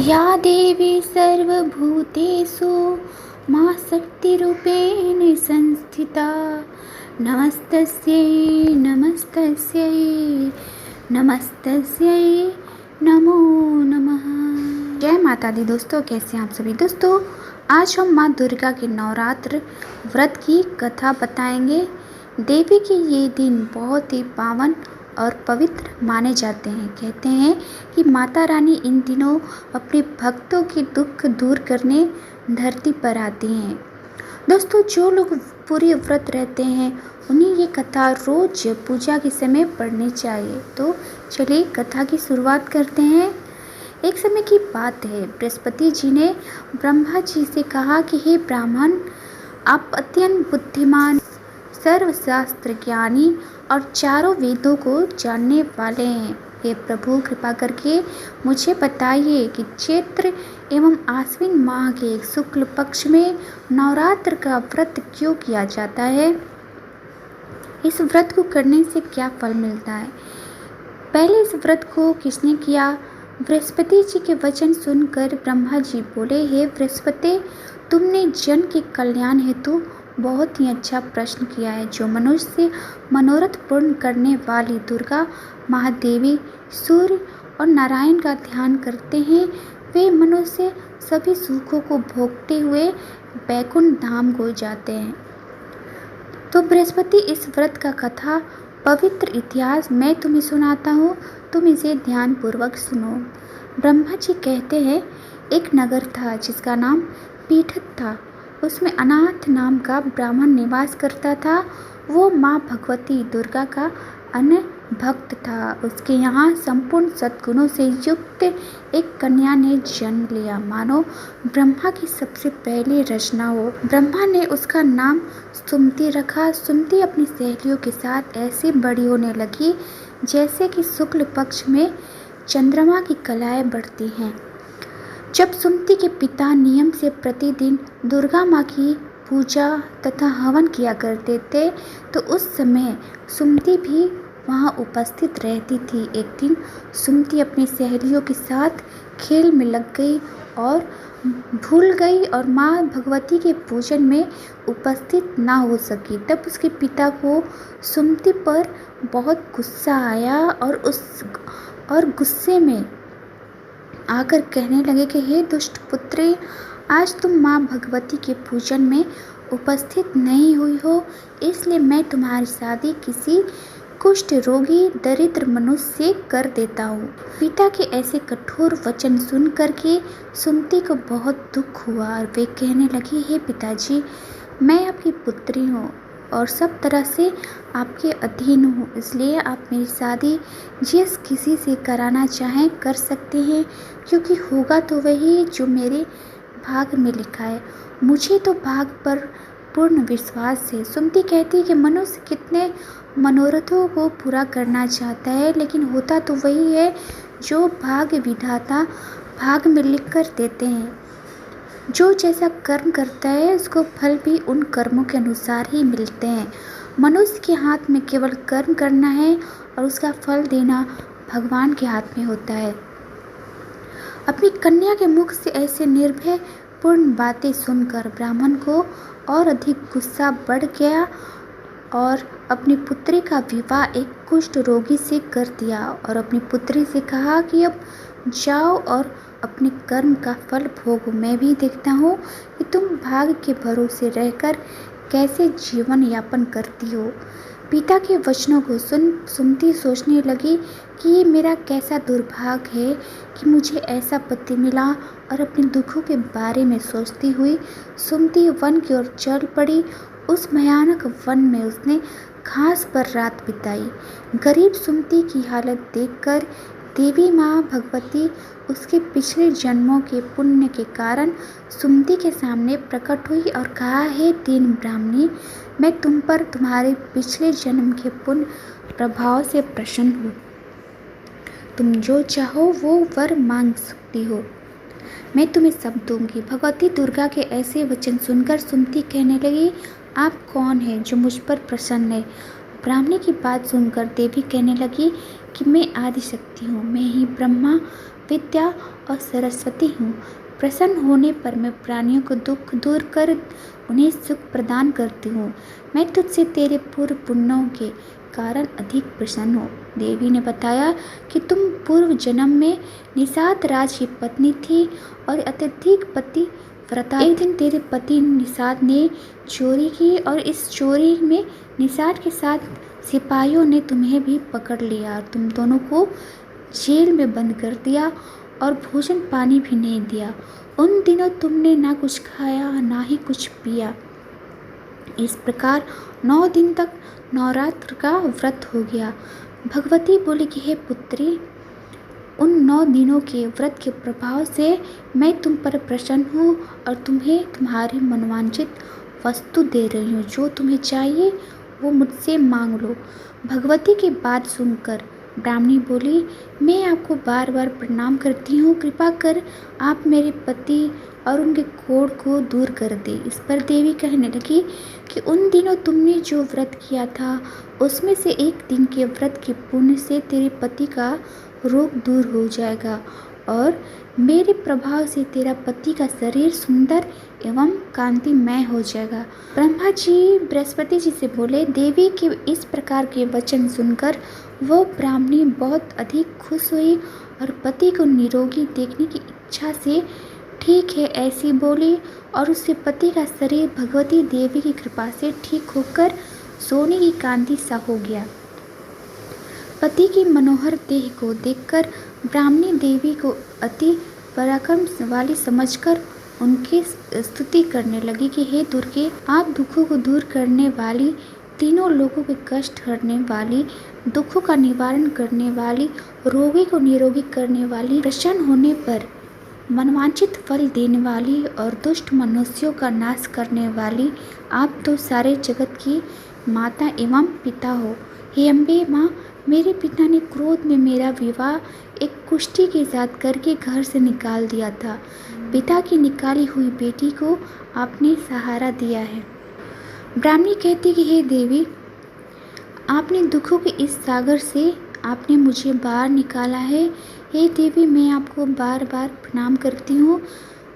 या देवी सर्वभूतेषु मा शक्तिरूपेण संस्थिता नमस्तस्यै नमस्तस्यै नमस्तस्यै नमो नमः। जय माता दी दोस्तों, कैसे हैं आप सभी दोस्तों। आज हम माँ दुर्गा के नवरात्र व्रत की कथा बताएंगे। देवी के ये दिन बहुत ही पावन और पवित्र माने जाते हैं। कहते हैं कि माता रानी इन दिनों अपने भक्तों के दुख दूर करने धरती पर आती हैं। दोस्तों, जो लोग पूरे व्रत रहते हैं उन्हें ये कथा रोज पूजा के समय पढ़नी चाहिए। तो चलिए कथा की शुरुआत करते हैं। एक समय की बात है, बृहस्पति जी ने ब्रह्मा जी से कहा कि हे ब्राह्मण, आप अत्यंत बुद्धिमान, सर्वशास्त्र ज्ञानी और चारों वेदों को जानने वाले हैं। हे प्रभु, कृपा करके मुझे बताइए कि चैत्र एवं आश्विन माह के शुक्ल पक्ष में नवरात्र का व्रत क्यों किया जाता है। इस व्रत को करने से क्या फल मिलता है। पहले इस व्रत को किसने किया। बृहस्पति जी के वचन सुनकर ब्रह्मा जी बोले, हे बृहस्पति, तुमने जन के कल्याण हेतु बहुत ही अच्छा प्रश्न किया है। जो मनुष्य मनोरथ पूर्ण करने वाली दुर्गा महादेवी, सूर्य और नारायण का ध्यान करते हैं, वे मनुष्य सभी सुखों को भोगते हुए बैकुंठ धाम को जाते हैं। तो बृहस्पति इस व्रत का कथा पवित्र इतिहास मैं तुम्हें सुनाता हूँ, तुम इसे ध्यान पूर्वक सुनो। ब्रह्मा जी कहते हैं, एक नगर था जिसका नाम पीठत था। उसमें अनाथ नाम का ब्राह्मण निवास करता था। वो माँ भगवती दुर्गा का अन्य भक्त था। उसके यहाँ संपूर्ण सद्गुणों से युक्त एक कन्या ने जन्म लिया, मानो ब्रह्मा की सबसे पहली रचना हो। ब्रह्मा ने उसका नाम सुमति रखा। सुमति अपनी सहेलियों के साथ ऐसे बड़ी होने लगी जैसे कि शुक्ल पक्ष में चंद्रमा की कलाएं बढ़ती हैं। जब सुमति के पिता नियम से प्रतिदिन दुर्गा माँ की पूजा तथा हवन किया करते थे, तो उस समय सुमति भी वहाँ उपस्थित रहती थी। एक दिन सुमति अपनी सहेलियों के साथ खेल में लग गई और भूल गई और माँ भगवती के पूजन में उपस्थित ना हो सकी। तब उसके पिता को सुमति पर बहुत गुस्सा आया और गुस्से में आकर कहने लगे कि हे दुष्ट पुत्री, आज तुम माँ भगवती के पूजन में उपस्थित नहीं हुई हो, इसलिए मैं तुम्हारी शादी किसी कुष्ठ रोगी दरिद्र मनुष्य से कर देता हूँ। पिता के ऐसे कठोर वचन सुन करके सुमति को बहुत दुख हुआ और वे कहने लगी, हे पिताजी, मैं आपकी पुत्री हूँ और सब तरह से आपके अधीन हूँ, इसलिए आप मेरी शादी जिस किसी से कराना चाहें कर सकते हैं, क्योंकि होगा तो वही जो मेरे भाग में लिखा है। मुझे तो भाग पर पूर्ण विश्वास है। सुमति कहती है कि मनुष्य कितने मनोरथों को पूरा करना चाहता है, लेकिन होता तो वही है जो भाग्य विधाता भाग में लिख कर देते हैं। जो जैसा कर्म करता है उसको फल भी उन कर्मों के अनुसार ही मिलते हैं। मनुष्य के हाथ में केवल कर्म करना है और उसका फल देना भगवान के हाथ में होता है। अपनी कन्या के मुख से ऐसे निर्भय पूर्ण बातें सुनकर ब्राह्मण को और अधिक गुस्सा बढ़ गया और अपनी पुत्री का विवाह एक कुष्ठ रोगी से कर दिया और अपनी पुत्री से कहा कि अब जाओ और अपने कर्म का फल भोगो। मैं भी देखता हूँ कि तुम भाग्य के भरोसे रहकर कैसे जीवन यापन करती हो। पिता के वचनों को सुन सुमति सोचने लगी कि ये मेरा कैसा दुर्भाग्य है कि मुझे ऐसा पति मिला, और अपने दुखों के बारे में सोचती हुई सुमति वन की ओर चल पड़ी। उस भयानक वन में उसने घास पर रात बिताई। गरीब सुमति की हालत देखकर देवी माँ भगवती उसके पिछले जन्मों के पुण्य के कारण सुमति के सामने प्रकट हुई और कहा, हे दीन ब्राह्मणी, मैं तुम पर तुम्हारे पिछले जन्म के पुण्य प्रभाव से प्रसन्न हूँ। तुम जो चाहो वो वर मांग सकती हो, मैं तुम्हें सब दूंगी। भगवती दुर्गा के ऐसे वचन सुनकर सुमति कहने लगी, आप कौन हैं जो मुझ पर प्रसन्न है। ब्राह्मणी की बात सुनकर देवी कहने लगी, कि मैं आदिशक्ति हूँ, मैं ही ब्रह्मा, विद्या और सरस्वती हूँ। प्रसन्न होने पर मैं प्राणियों को दुख दूर कर उन्हें सुख प्रदान करती हूँ। मैं तुझसे तेरे पूर्व पुण्यों के कारण अधिक प्रसन्न हूँ। देवी ने बताया कि तुम पूर्व जन्म में निषाद राज की पत्नी थी और अत्यधिक पति व्रता। एक दिन तेरे पति निषाद ने चोरी की और इस चोरी में निषाद के साथ सिपाहियों ने तुम्हें भी पकड़ लिया और तुम दोनों को जेल में बंद कर दिया और भोजन पानी भी नहीं दिया। उन दिनों तुमने ना कुछ खाया ना ही कुछ पिया। इस प्रकार 9 दिन तक नवरात्र का व्रत हो गया। भगवती बोली कि हे पुत्री, उन 9 दिनों के व्रत के प्रभाव से मैं तुम पर प्रसन्न हूँ और तुम्हें तुम्हारी मनोवांछित वस्तु दे रही हूँ। जो तुम्हें चाहिए वो मुझसे मांग लो। भगवती की बात सुनकर ब्राह्मणी बोली, मैं आपको बार बार प्रणाम करती हूँ, कृपा कर आप मेरे पति और उनके कोढ़ को दूर कर दे। इस पर देवी कहने लगी कि उन दिनों तुमने जो व्रत किया था उसमें से एक दिन के व्रत के पुण्य से तेरे पति का रोग दूर हो जाएगा और मेरे प्रभाव से तेरा पति का शरीर सुंदर एवं कांतिमय हो जाएगा। ब्रह्मा जी बृहस्पति जी से बोले। देवी के इस प्रकार के वचन सुनकर वो ब्राह्मणी बहुत अधिक खुश हुई और पति को निरोगी देखने की इच्छा से ठीक है ऐसी बोली और उसके पति का शरीर भगवती देवी की कृपा से ठीक होकर सोने की कांति सा हो गया। पति की मनोहर देह को देखकर ब्राह्मणी देवी को अति पराक्रम वाली समझकर उनकी स्तुति करने लगी कि हे दुर्गे, आप दुखों को दूर करने वाली, तीनों लोगों के कष्ट हरने वाली, दुखों का निवारण करने वाली, रोगी को निरोगी करने वाली, प्रसन्न होने पर मनवांछित फल देने वाली और दुष्ट मनुष्यों का नाश करने वाली, आप तो सारे जगत की माता एवं पिता हो। हे अम्बे माँ, मेरे पिता ने क्रोध में मेरा विवाह एक कुष्ठी के साथ करके घर से निकाल दिया था। पिता की निकाली हुई बेटी को आपने सहारा दिया है। ब्राह्मणी कहती कि हे देवी, आपने दुखों के इस सागर से आपने मुझे बाहर निकाला है। हे देवी, मैं आपको बार बार प्रणाम करती हूँ।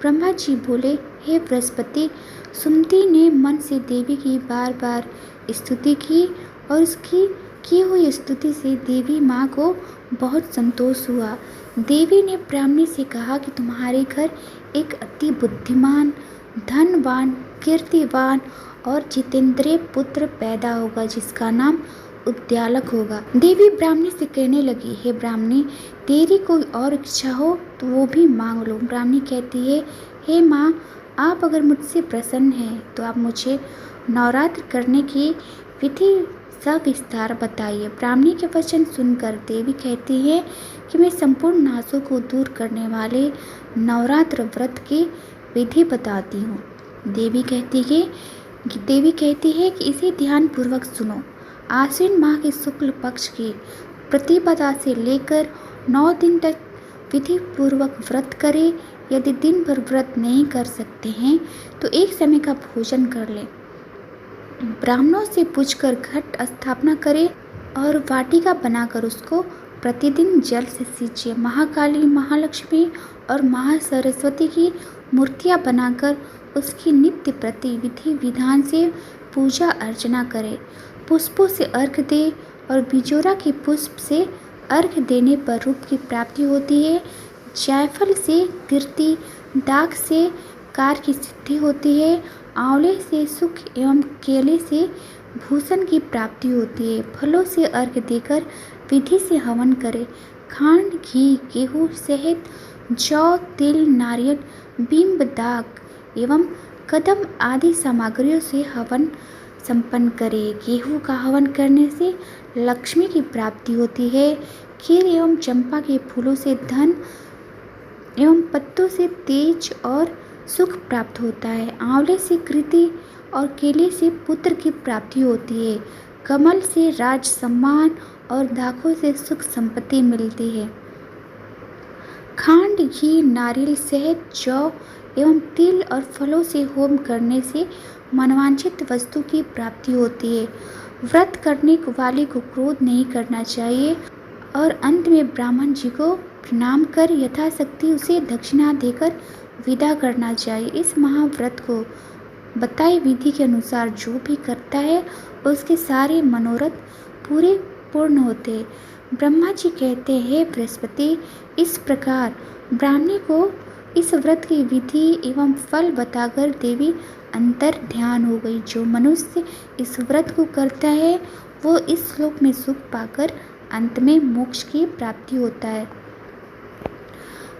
ब्रह्मा जी बोले, हे बृहस्पति, सुमति ने मन से देवी की बार बार स्तुति की और उसकी की हुई स्तुति से देवी माँ को बहुत संतोष हुआ। देवी ने ब्राह्मणी से कहा कि तुम्हारे घर एक अति बुद्धिमान, धनवान, कीर्तिवान और जितेंद्रिय पुत्र पैदा होगा जिसका नाम उद्यालक होगा। देवी ब्राह्मणी से कहने लगी, हे ब्राह्मणी, तेरी कोई और इच्छा हो तो वो भी मांग लो। ब्राह्मणी कहती है, हे माँ, आप अगर मुझसे प्रसन्न हैं तो आप मुझे नवरात्र करने की विधि सविस्तार बताइए। ब्राह्मणी के वचन सुनकर देवी कहती है कि मैं संपूर्ण नाशों को दूर करने वाले नवरात्र व्रत की विधि बताती हूँ। देवी कहती है कि इसे ध्यान पूर्वक सुनो। आश्विन माह के शुक्ल पक्ष की प्रतिपदा से लेकर 9 दिन तक विधि पूर्वक व्रत करें। यदि दिन भर व्रत नहीं कर सकते हैं तो एक समय का भोजन कर लें। ब्राह्मणों से पूछकर घट स्थापना करें और वाटिका बनाकर उसको प्रतिदिन जल से सींचिए। महाकाली, महालक्ष्मी और महासरस्वती की मूर्तियां बनाकर उसकी नित्य प्रति विधि विधान से पूजा अर्चना करें। पुष्पों से अर्घ दे और बिजोरा के पुष्प से अर्घ देने पर रूप की प्राप्ति होती है। जायफल से कीर्ति, दाख से कार्य की सिद्धि होती है। आंवले से सुख एवं केले से भूषण की प्राप्ति होती है। फलों से अर्घ देकर विधि से हवन करें। खांड, घी, गेहूँ, शहद, जौ, तिल, नारियल, बिंब, दाग एवं कदम आदि सामग्रियों से हवन संपन्न करें। गेहूँ का हवन करने से लक्ष्मी की प्राप्ति होती है। खीर एवं चंपा के फूलों से धन एवं पत्तों से तेज और सुख प्राप्त होता है। आंवले से कीर्ति और केले से पुत्र की प्राप्ति होती है। कमल से राज सम्मान और दाखों से सुख संपत्ति मिलती है। खांड, घी, नारियल, शहद, जौ एवं तिल और फलों से होम करने से मनवांछित वस्तु की प्राप्ति होती है। व्रत करने वाले को क्रोध नहीं करना चाहिए और अंत में ब्राह्मण जी को प्रणाम कर यथाशक्ति उसे दक्षिणा देकर विदा करना चाहिए। इस महाव्रत को बताई विधि के अनुसार जो भी करता है उसके सारे मनोरथ पूर्ण होते हैं। ब्रह्मा जी कहते हैं, बृहस्पति, इस प्रकार ब्राह्मणी को इस व्रत की विधि एवं फल बताकर देवी अंतर ध्यान हो गई। जो मनुष्य इस व्रत को करता है वो इस श्लोक में सुख पाकर अंत में मोक्ष की प्राप्ति होता है।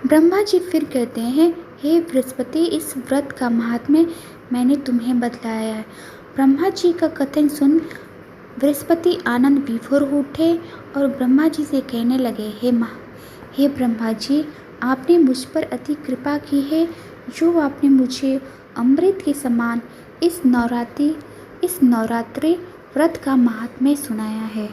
ब्रह्मा जी फिर कहते हैं, हे बृहस्पति, इस व्रत का महात्म्य मैंने तुम्हें बतलाया है। ब्रह्मा जी का कथन सुन बृहस्पति आनंद विभोर हो उठे और ब्रह्मा जी से कहने लगे, हे ब्रह्मा जी, आपने मुझ पर अति कृपा की है। जो आपने मुझे अमृत के समान इस नवरात्रि व्रत का महात्म्य सुनाया है।